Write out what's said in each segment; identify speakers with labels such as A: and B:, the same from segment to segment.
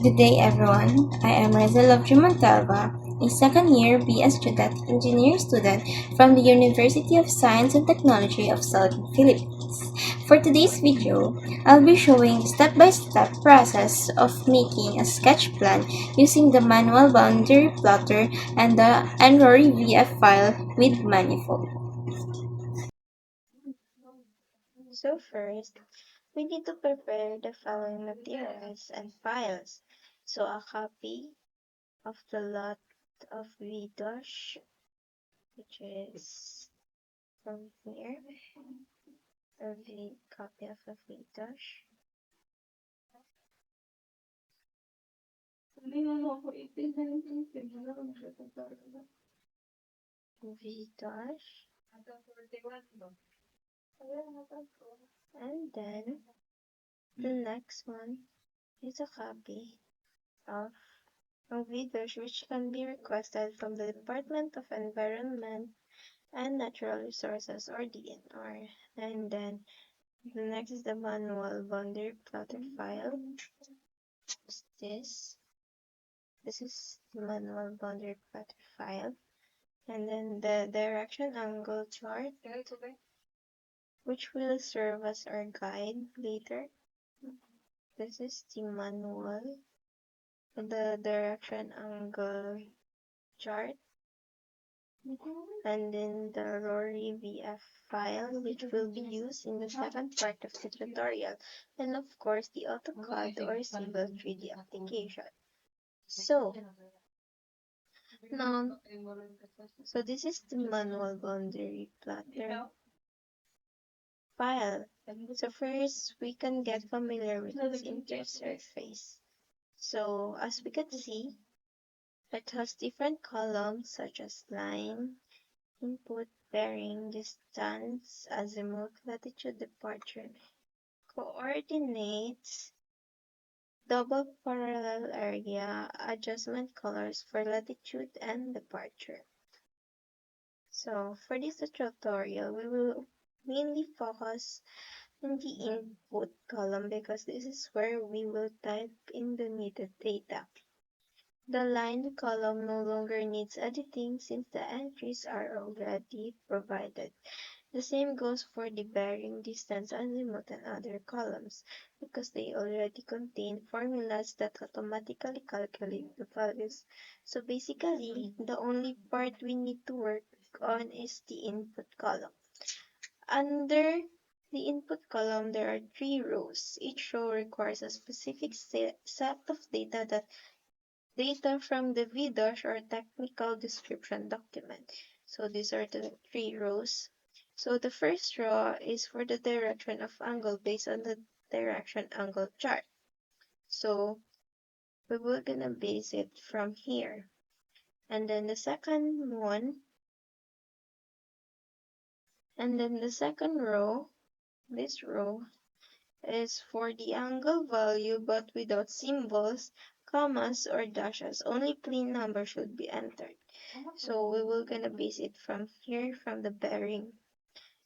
A: Good day, everyone. I am Rezel of Montalva, a second year BS Cadet Engineering student from the University of Science and Technology of Southern Philippines. For today's video, I'll be showing the step-by-step process of making a sketch plan using the manual boundary plotter and the Nrory VF file with manifold.
B: So first, we need to prepare the following materials and files. So a copy of the lot of VDosh, which is from here, copy of the VDosh. VDosh. And then the next one is a copy of VDosh, which can be requested from the Department of Environment and Natural Resources, or DNR. And then the next is the manual boundary plotter file. This is the manual boundary plotter file. And then the direction angle chart, which will serve as our guide later. This is the manual, the direction angle chart. And then the Rory VF file, which will be used in the second part of the tutorial. And of course, the AutoCAD or Civil 3D application. So, now, so this is the manual boundary plotter file. So first, we can get familiar with its intersurface. So as we can see, it has different columns such as line, input, bearing, distance, azimuth, latitude, departure, coordinates, double parallel area, adjustment colors for latitude and departure. So for this tutorial, we will mainly focus on the input column because this is where we will type in the needed data. The line column no longer needs editing since the entries are already provided. The same goes for the bearing, distance, azimuth, and other columns because they already contain formulas that automatically calculate the values. So basically, the only part we need to work on is the input column. Under the input column, there are 3 rows. Each row requires a specific set of data from the VDosh or technical description document. So these are the 3 rows. So the first row is for the direction of angle based on the direction angle chart. So we will gonna base it from here. And then the second row, this row, is for the angle value but without symbols, commas, or dashes. Only plain numbers should be entered. So we will gonna base it from here, from the bearing.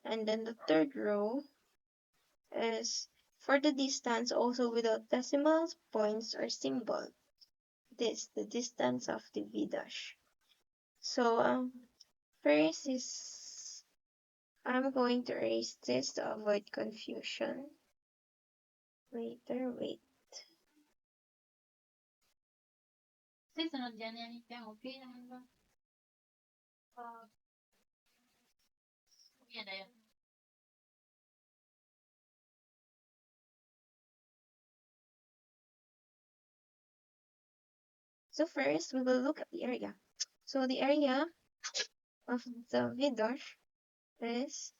B: And then the third row is for the distance, also without decimals, points, or symbol. This, the distance of the VDosh. So first is, I'm going to erase this to avoid confusion. Wait. So first, we will look at the area. So the area of the VDosh is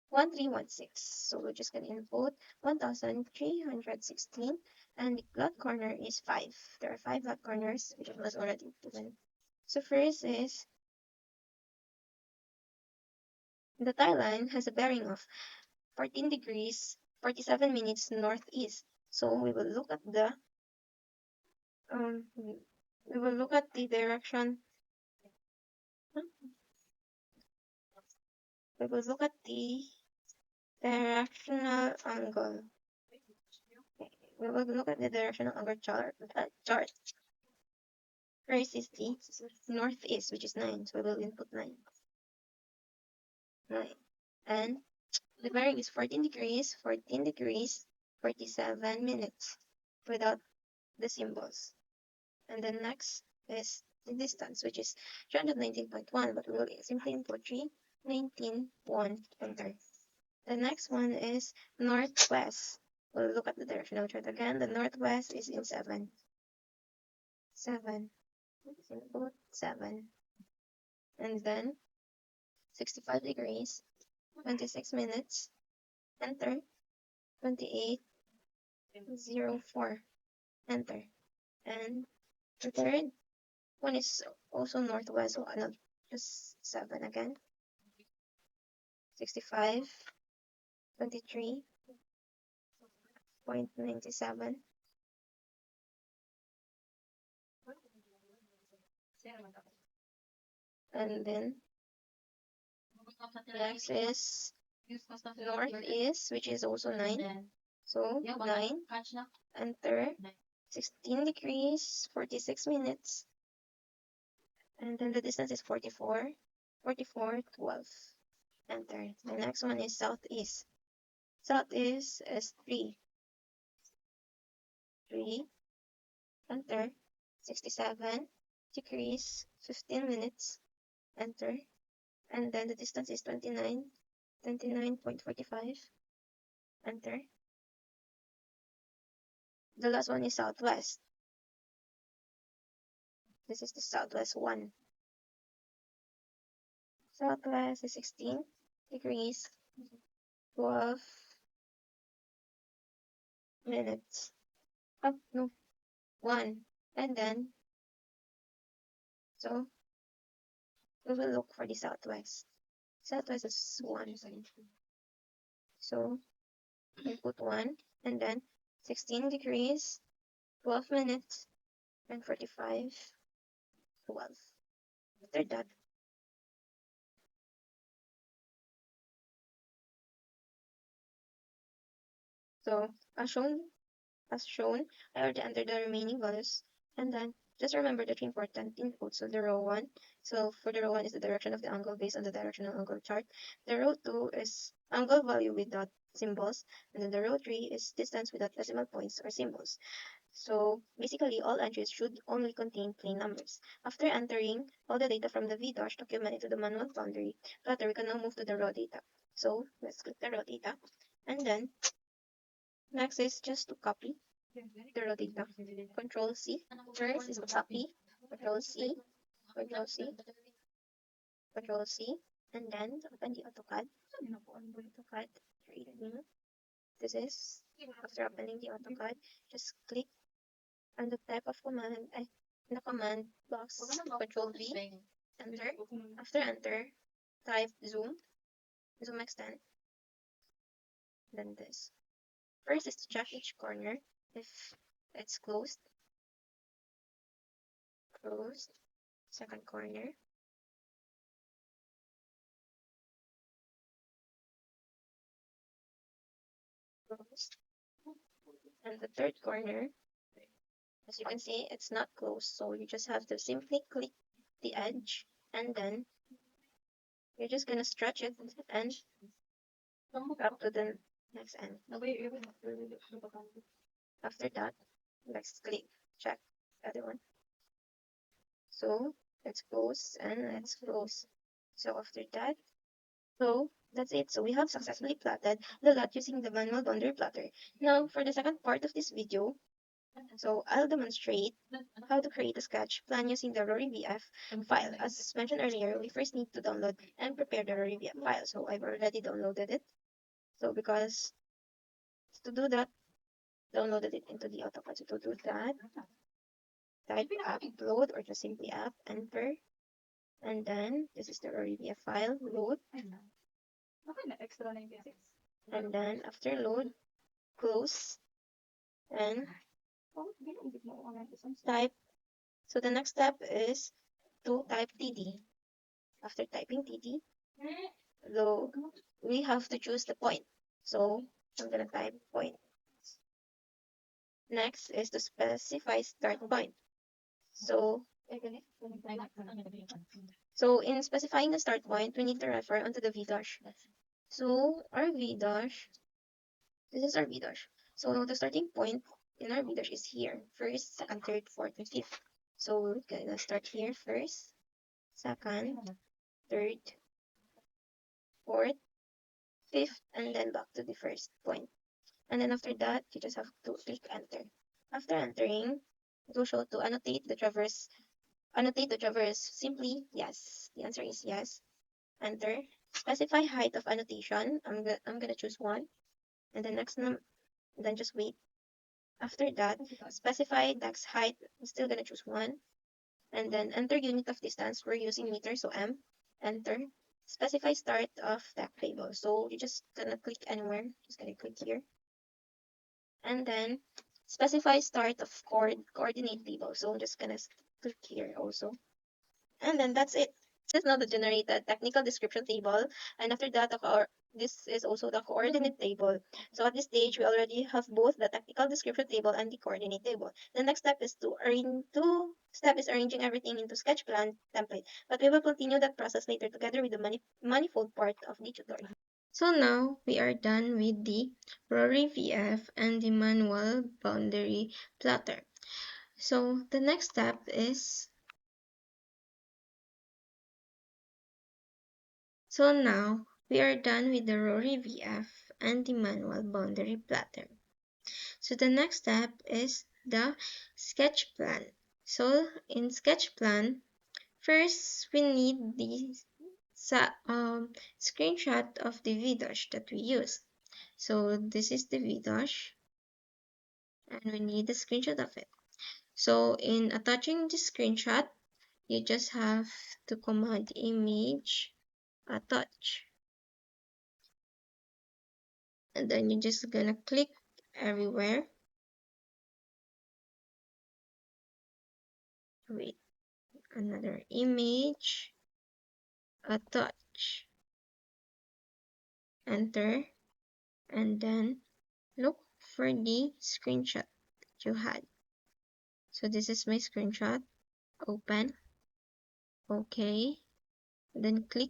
B: 1316. So we're just going to input 1316, and the lot corner is 5. There are 5 lot corners, which was already given. So first is the tie line has a bearing of 14 degrees 47 minutes northeast. So we will look at the direction. We will look at the directional angle. we will look at the directional angle chart. First is the northeast, which is 9. So we will input 9. 9. And the bearing is 14 degrees, 47 minutes without the symbols. And then next is the distance, which is 319.1, but we will simply input 319.1, enter. The next one is northwest. We'll look at the directional chart again. The northwest is in 7. 7. Input 7. And then 65 degrees, 26 minutes, enter. 28:04, enter. And the third one is also northwest, so I'll just 7 again. 65, 23.97. And then next is northeast, which is also 9. So 9, enter. 16 degrees, 46 minutes. And then the distance is 44, 12. Enter. The next one is southeast. Southeast is 3. Enter. 67 degrees, 15 minutes. Enter. And then the distance is 29.45. Enter. The last one is southwest. This is the southwest one. Southwest is 16 degrees, 12 minutes. Oh, no. 1. And then, so we will look for the southwest. Southwest is 1. So we put 1, and then 16 degrees, 12 minutes, and 45, 12. After that, so as shown, I already entered the remaining values, and then just remember the 3 important inputs. So the row 1, so for the row 1 is the direction of the angle based on the directional angle chart. The row 2 is angle value without symbols, and then the row 3 is distance without decimal points or symbols. So basically, all entries should only contain plain numbers. After entering all the data from the VDosh document into the manual boundary plotter, we can now move to the raw data. So let's click the raw data, and then next is just to copy the raw data. Control C. First is to copy. Control C. Control C. Control C. And then open the AutoCAD. AutoCAD 3D. This is after opening the AutoCAD, just click on the type of command, in the command box, Control V, enter. After enter, type zoom extend, then this. First is to check each corner if it's closed. Closed. Second corner. Closed. And the third corner, as you can see, it's not closed, so you just have to simply click the edge, and then you're just gonna stretch it and up to the next end. After that, let's click check the other one. So let's close and let's close. So after that, so that's it. So we have successfully plotted the lot using the manual boundary plotter. Now for the second part of this video, so I'll demonstrate how to create a sketch plan using the RoryBF file. As mentioned earlier, we first need to download and prepare the RoryBF file. So I've already downloaded it. So because to do that, downloaded it into the AutoCAD. So to do that, type upload or just simply app, enter. And then this is the RoryBF file, load. And then after load, close and type. So the next step is to type TD. After typing TD, though we have to choose the point. So I'm gonna type point. Next is to specify start point. So in specifying the start point, we need to refer onto the V dash. So our V dash, this is our V dash. So the starting point in our V dash is here. First, second, third, fourth, and fifth. So we're gonna start here first, second, third, fourth, fifth, and then back to the first point. And then after that, you just have to click enter. After entering, it will show to annotate the traverse. Annotate the traverse. Simply yes. The answer is yes. Enter. Specify height of annotation. I'm gonna choose 1. And then next then just wait. After that, specify dax height. I'm still gonna choose 1. And then enter unit of distance. We're using meter, so m. Enter. Specify start of that table. So you just gonna click anywhere. Just gonna click here. And then specify start of coordinate table. So I'm just gonna click here also. And then that's it. This is now the generated technical description table. And after that, this is also the coordinate table. So at this stage, we already have both the technical description table and the coordinate table. The next step is arranging everything into sketch plan template. But we will continue that process later together with the manifold part of the tutorial. So now we are done with the Rory VF and the manual boundary plotter. So the next step is So now we are done with the Rory VF and the manual boundary plotter. So the next step is the sketch plan. So in sketch plan, first we need the screenshot of the VDOSH that we use. So this is the VDOSH and we need a screenshot of it. So in attaching the screenshot, you just have to command image attach. And then you're just gonna click everywhere. Wait, another image, attach, enter, and then look for the screenshot that you had. So this is my screenshot. Open, okay, then click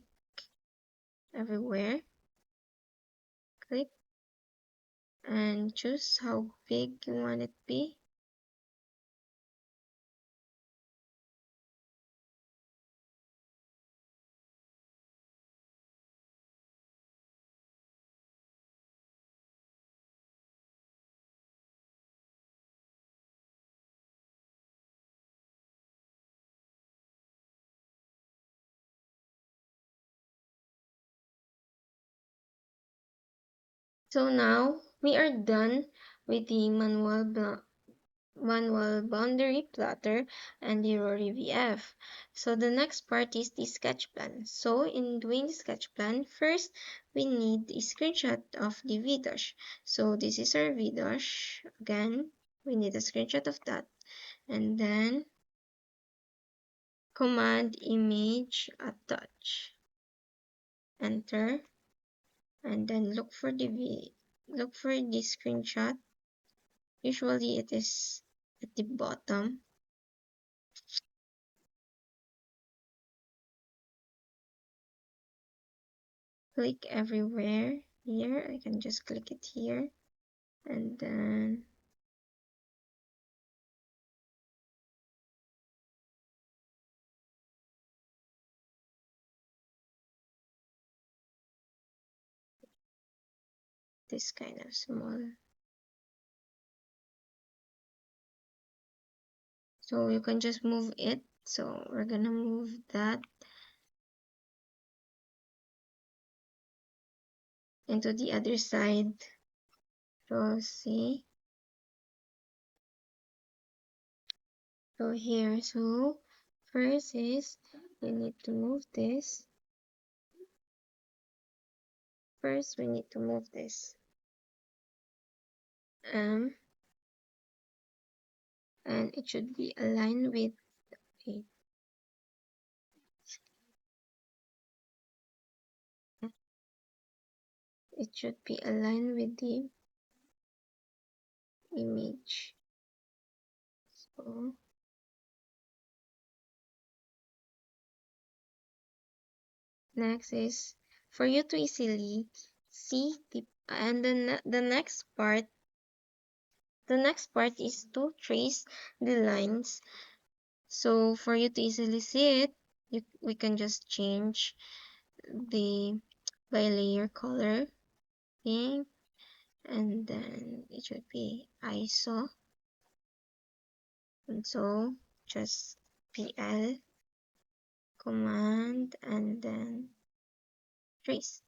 B: everywhere, click, and choose how big you want it to be. So now we are done with the manual boundary plotter and the Rory VF. So the next part is the sketch plan. So in doing the sketch plan, first we need a screenshot of the VDOSH. So this is our VDOSH. Again, we need a screenshot of that. And then command image attach. Enter. And then look for the screenshot. Usually it is at the bottom. Click everywhere here. I can just click it here and then this kind of small. So you can just move it. So we're gonna move that into the other side. So see. So here, so first is we need to move this. First we need to move this. And it should be aligned with it. It should be aligned with the image. So, next is for you to easily see and then the next part is to trace the lines. So for you to easily see it, we can just change the by layer color pink, and then it should be ISO, and so just PL command and then trace.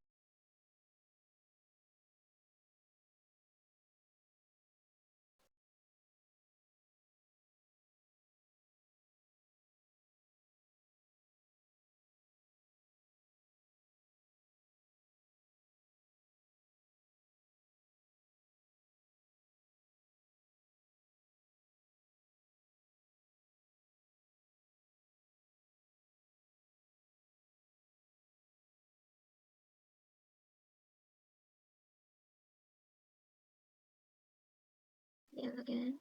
B: Yeah, again.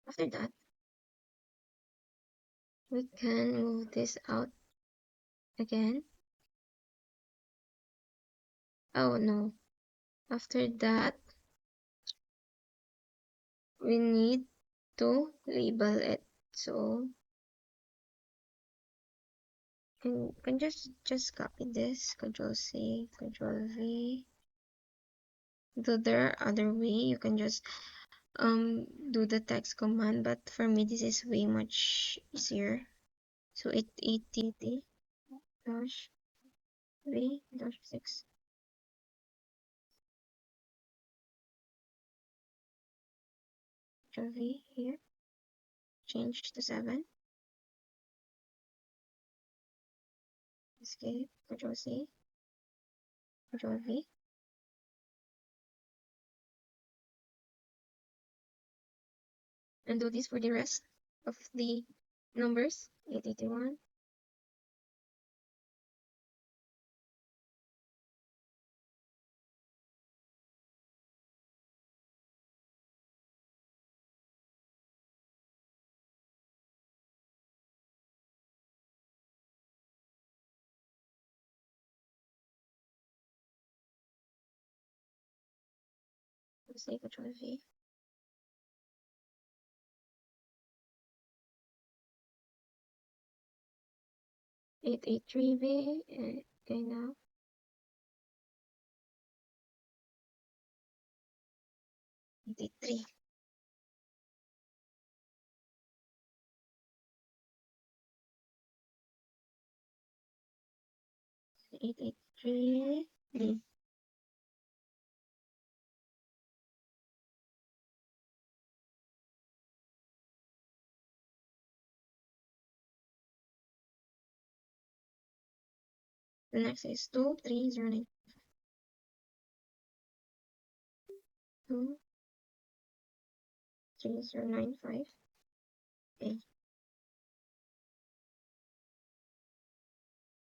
B: After that, we can move this out again. Oh no. After that, we need to label it. So can just copy this, Control C, Control V. Though there are other way, you can just do the text command, but for me this is way much easier. So it AT dash V dash 6. Control V here, change to 7. Escape, Control C, Control V. And do this for the rest of the numbers. 881. Say Control V. 883V. Okay, now 83. 883. D. The next is 23095. 23095. Okay.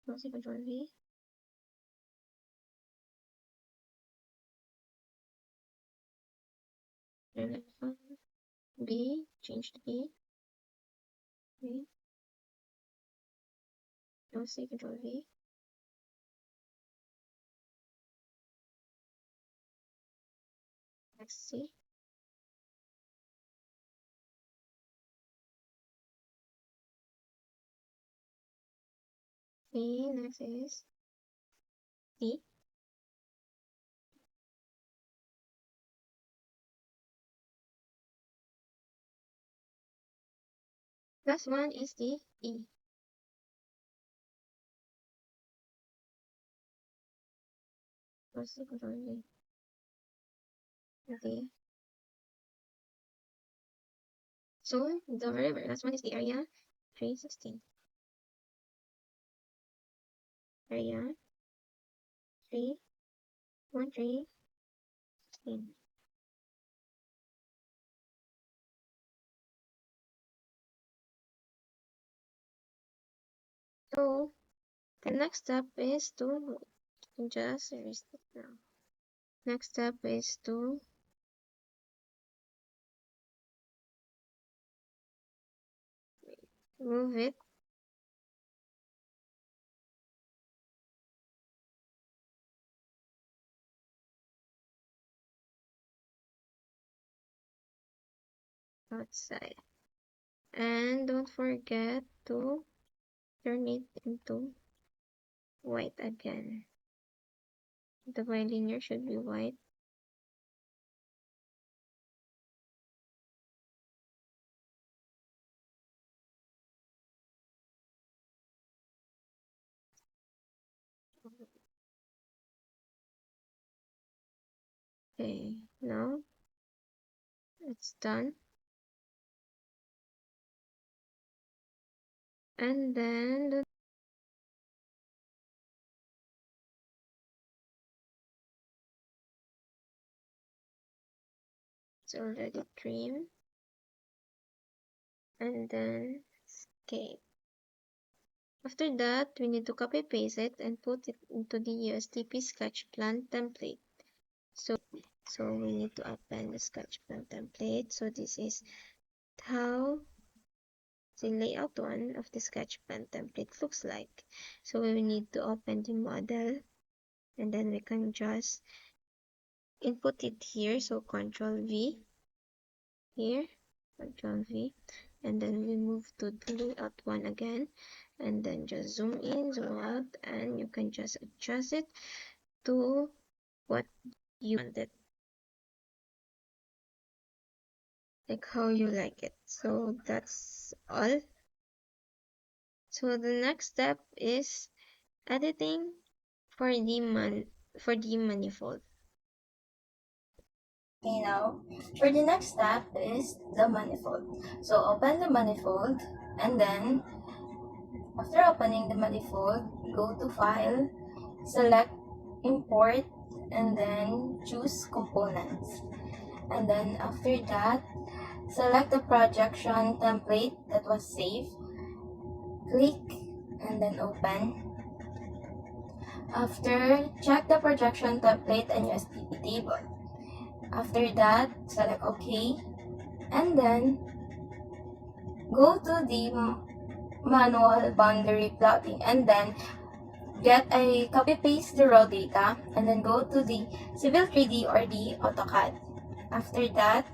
B: Now say Control V. B. Change to B. Control-C, Control-V. Next C. C, next is D. Last one is the E. Control-C, Control-V. Okay. So the very last one is the area 316. Area 31316. So the next step is to just erase it now. Next step is to move it outside. And don't forget to turn it into white again. The bilinear should be white. Okay, now it's done. And then it's already trimmed. And then escape. After that, we need to copy paste it and put it into the USDP sketch plan template. So we need to append the sketch plan template. So this is how the layout one of the sketch plan template looks like. So we need to open the model and then we can just input it here. So Control V here, Control V, and then we move to the layout one again, and then just zoom in, zoom out, and you can just adjust it to what you wanted, like how you like it. So that's all. So the next step is editing for the manifold.
A: Okay, now for the next step is the manifold. So open the manifold and then after opening the manifold, go to File, select Import, and then choose Components. And then after that, select the projection template that was saved, click, and then open. After, check the projection template and USDP table. After that, select OK, and then go to the manual boundary plotting, and then get a copy paste the raw data, and then go to the Civil 3D or the AutoCAD. After that,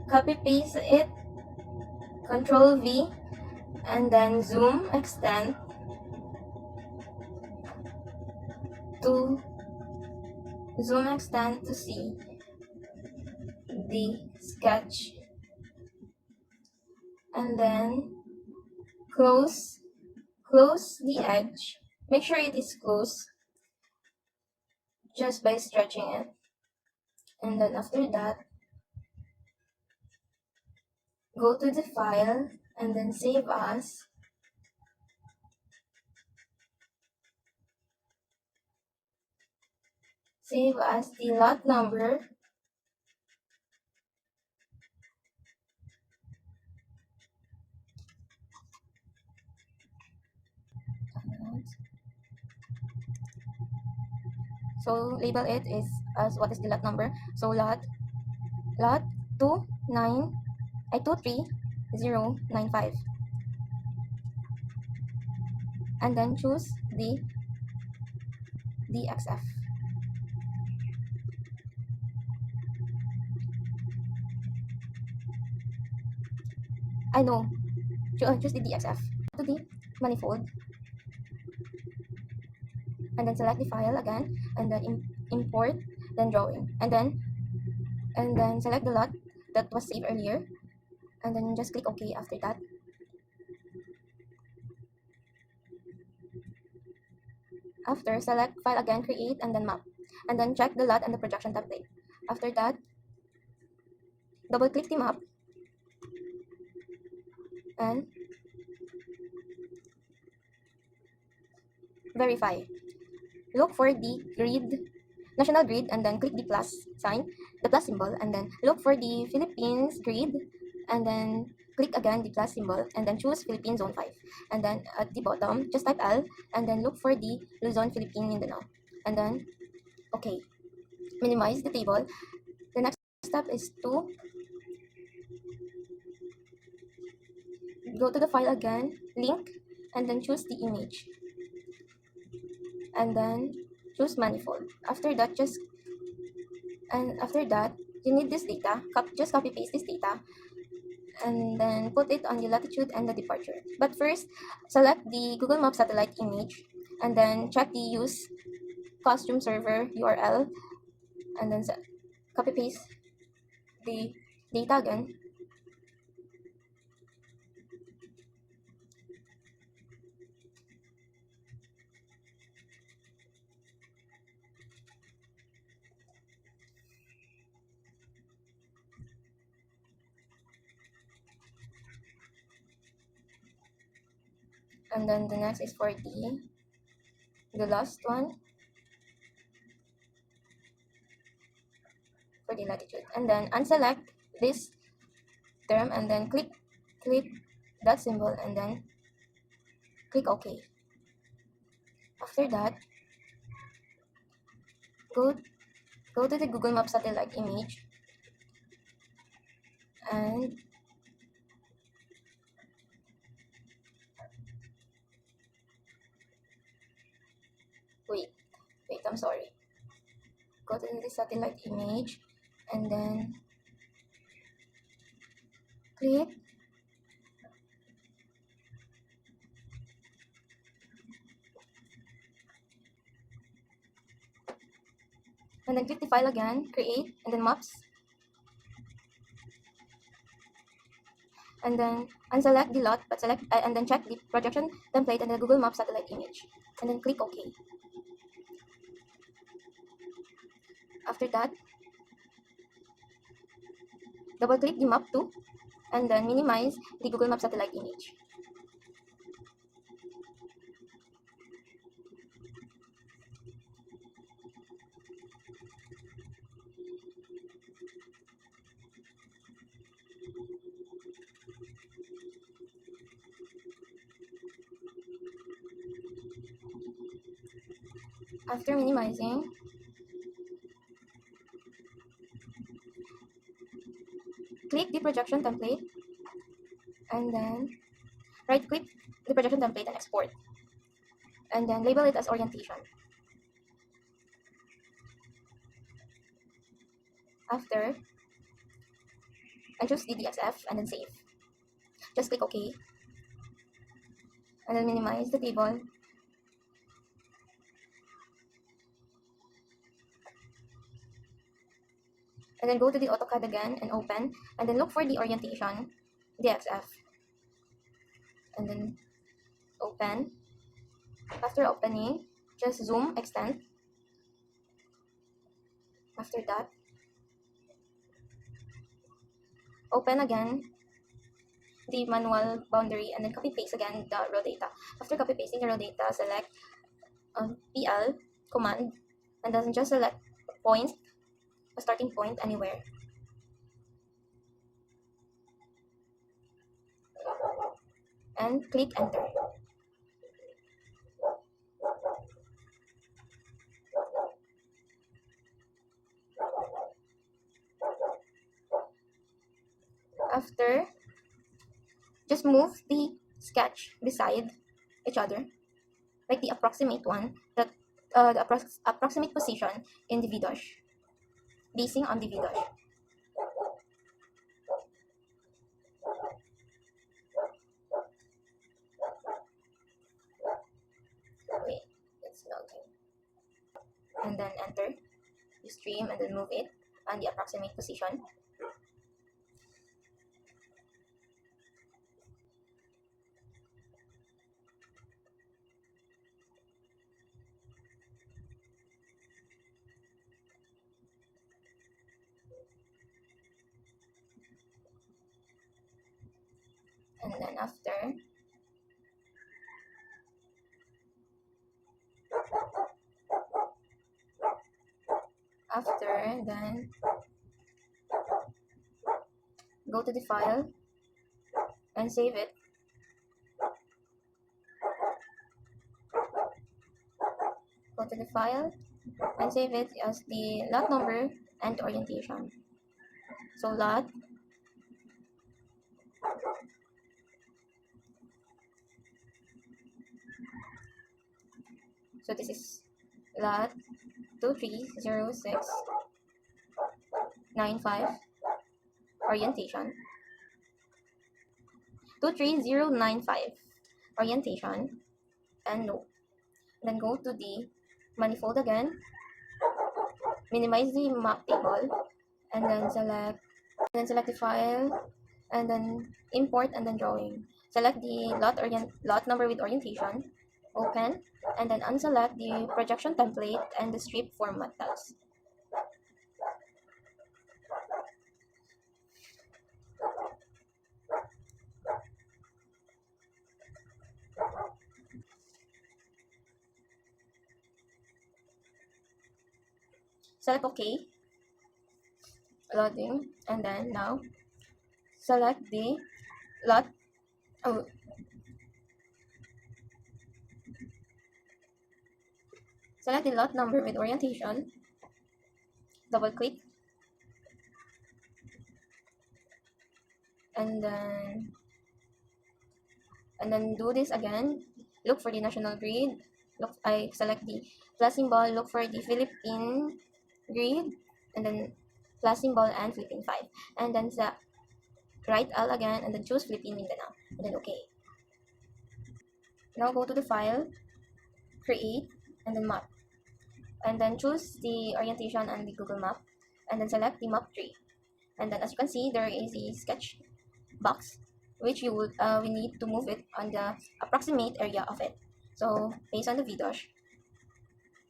A: copy paste it, Control V, and then zoom extend to see the sketch, and then close the edge. Make sure it is closed just by stretching it. And then after that, go to the file and then save as. Save as the lot number. So label it is as what is the lot number. So lot 23095. and then choose the DXF. I know, choose the DXF. To the manifold, and then select the file again, and then import, then drawing, and then select the lot that was saved earlier, and then just click OK after that. After, select file again, create, and then map, and then check the lot and the projection template. After that, double click the map and verify. Look for the national grid, and then click the plus sign, the plus symbol, and then look for the Philippines grid, and then click again the plus symbol, and then choose Philippine Zone 5. And then at the bottom, just type L, and then look for the Luzon, Philippine Mindanao. And then, okay, minimize the table. The next step is to go to the file again, link, and then choose the image. And then choose manifold. After that, you need this data. Just copy paste this data, and then put it on the latitude and the departure. But first, select the Google Maps satellite image, and then check the use costume server URL, and then copy paste the data again. And then the next is for the last one for the latitude, and then unselect this term, and then click that symbol, and then click OK. After that, go to the Google Maps satellite image, and wait, I'm sorry. Go to the satellite image, and then click the file again, create, and then maps, and then unselect the lot, but select and then check the projection template and the Google Maps satellite image, and then click OK. After that, double click the map too, and then minimize the Google Maps satellite image. After minimizing, click the projection template, and then right click the projection template and export, and then label it as orientation. After, and choose the DXF, and then save. Just click OK, and then minimize the table, and then go to the AutoCAD again and open, and then look for the orientation DXF, and then open. After opening, just zoom, extend. After that, open again the manual boundary, and then copy paste again the raw data. After copy pasting the raw data, select PL command, and then just select point, a starting point anywhere, and click enter. After, just move the sketch beside each other, like the approximate one, that the approximate position in the vidosh, basing on the vidosh. Wait, it's loading. And then enter the stream and then move it on the approximate position. And then after then go to the file and save it. Go to the file and save it as the lot number and orientation. So lot, so this is lot 230695 orientation. 23095 orientation, and no. Then go to the manifold again, minimize the map table, and then select the file, and then import, and then drawing. Select the lot number with orientation, open, and then unselect the projection template and the strip format tiles. Select OK, loading, and then now select the lot. Oh, select the lot number with orientation, double click, and then do this again. Look for the national grid. I select the plus symbol, look for the Philippine grid, and then plus symbol and Philippine 5, and then the right L again, and then choose Philippine Mindanao, and then OK. Now go to the file, create, and then map, and then choose the orientation and the Google map, and then select the map tree, and then as you can see there is a sketch box which we need to move it on the approximate area of it. So based on the vidosh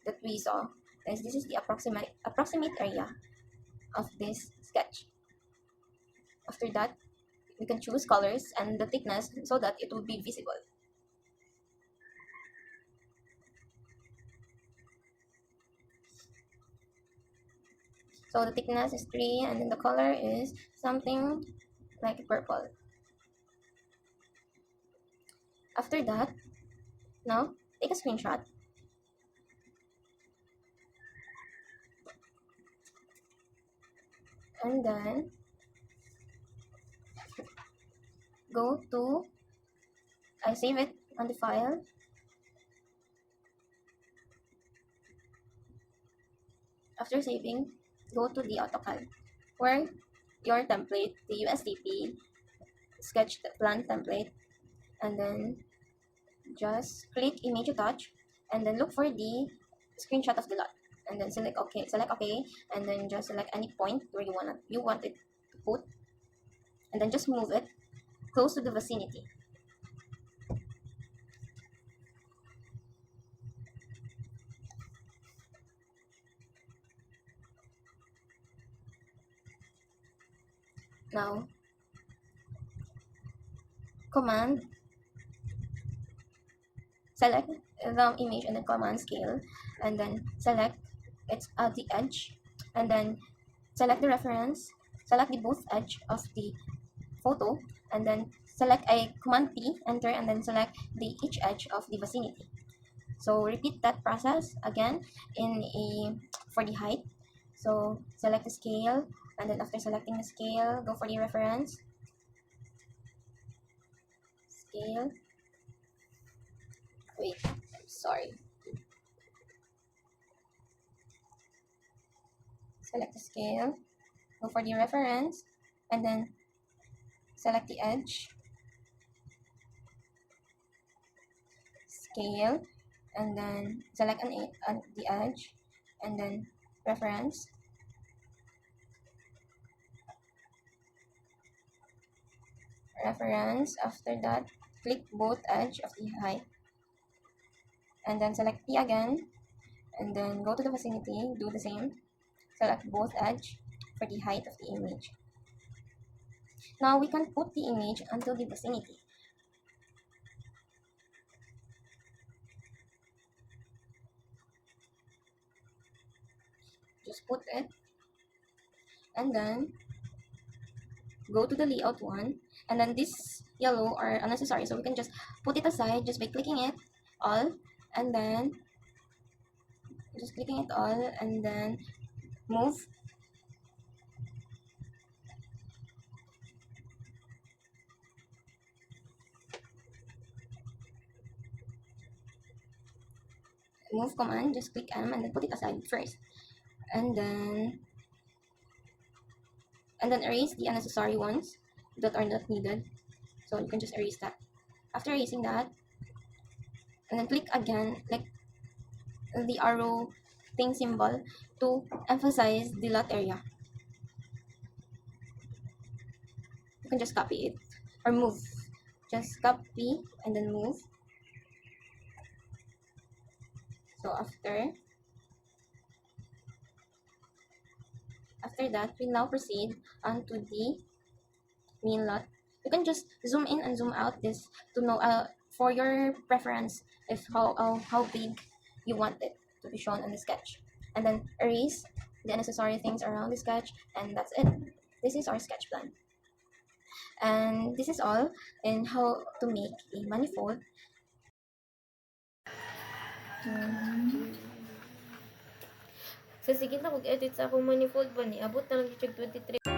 A: that we saw, this is the approximate area of this sketch. After that, we can choose colors and the thickness so that it will be visible. So the thickness is 3, and then the color is something like purple. After that, now take a screenshot, and then go to, I save it on the file, after saving, go to the AutoCAD where your template, the USDP sketch plan template, and then just click image touch, and then look for the screenshot of the lot, and then select OK, and then just select any point where you want it to put, and then just move it close to the vicinity. Now command, select the image and then command scale, and then select it's at the edge, and then select the reference, select the both edge of the photo, and then select a command P, enter, and then select the each edge of the vicinity. So repeat that process again for the height. So select the scale, and then after selecting the scale, go for the reference, scale, wait, oops. sorry. Select the scale, go for the reference, and then select the edge, scale, and then select the edge, and then reference, after that click both edge of the height, and then select P again, and then go to the vicinity, do the same, select both edge for the height of the image. Now we can put the image onto the vicinity. Just put it, and then go to the layout one, and then this yellow are unnecessary, so we can just put it aside just by clicking it all, and then just clicking it all, and then move. Move command, just click M and then put it aside first, and then erase the unnecessary ones that are not needed, so you can just erase that. After erasing that, and then click again like the arrow thing symbol to emphasize the lot area. You can just copy it or move, just copy and then move. So after that, we now proceed onto the main lot. You can just zoom in and zoom out this to know for your preference if how big you want it to be shown in the sketch, and then erase the unnecessary things around the sketch, and that's it. This is our sketch plan, and this is all in how to make a manifold.
C: Sa sige na kog edit sa akong manifold ba ni abot na lang gyud 23.